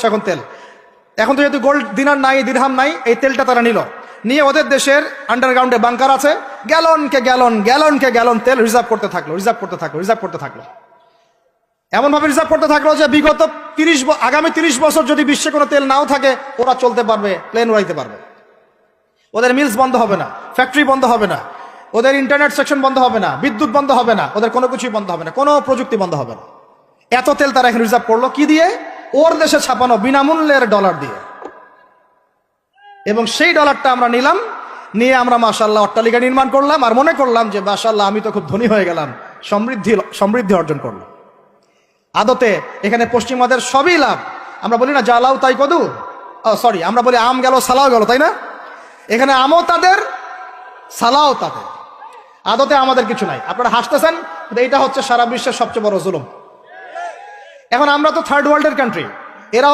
এখন তেল, এখন তো যেহেতু গোল্ড দিনার নাই, দিরহাম নাই, এই তেলটা তারা নিয়ে ওদের দেশের আন্ডারগ্রাউন্ডে বাংকার আছে, গ্যালনকে গ্যালন তেল রিজার্ভ করতে থাকলো। এমন ভাবে রিজার্ভ করতে থাকলো যে বিগত আগামী 30 বছর যদি বিশ্বে কোনো তেল নাও থাকে, ওরা চলতে পারবে, প্লেন উড়াইতে পারবে। ওদের মিলস বন্ধ হবে না, ফ্যাক্টরি বন্ধ হবে না, ওদের ইন্টারনেট সেকশন বন্ধ হবে না, বিদ্যুৎ বন্ধ হবে না, ওদের কোনো কিছুই বন্ধ হবে না, কোনো প্রযুক্তি বন্ধ হবে না। এত তেল তারা এখন রিজার্ভ করলো কি দিয়ে? ওর দেশে ছাপানো বিনামূল্যের ডলার দিয়ে। এবং সেই ডলারটা আমরা নিয়ে আমরা মাশাআল্লাহ অট্টালিকা নির্মাণ করলাম, আর মনে করলাম যে মাশাআল্লাহ আমি তো খুব ধনী হয়ে গেলাম, সমৃদ্ধি অর্জন করলাম। আদতে এখানে পশ্চিমাদের সবই লাভ। আমরা বলি না জালাও তাই কদু, সরি, আমরা বলি আম গেল সালাও গেল, তাই না? এখানে আমও তাদের, সালাও তাদের। আদতে আমাদের কিছু নাই। আপনারা হাসতেছেন, এইটা হচ্ছে সারা বিশ্বের সবচেয়ে বড় জুলুম। এখন আমরা তো থার্ড ওয়ার্ল্ডের কান্ট্রি, এরাও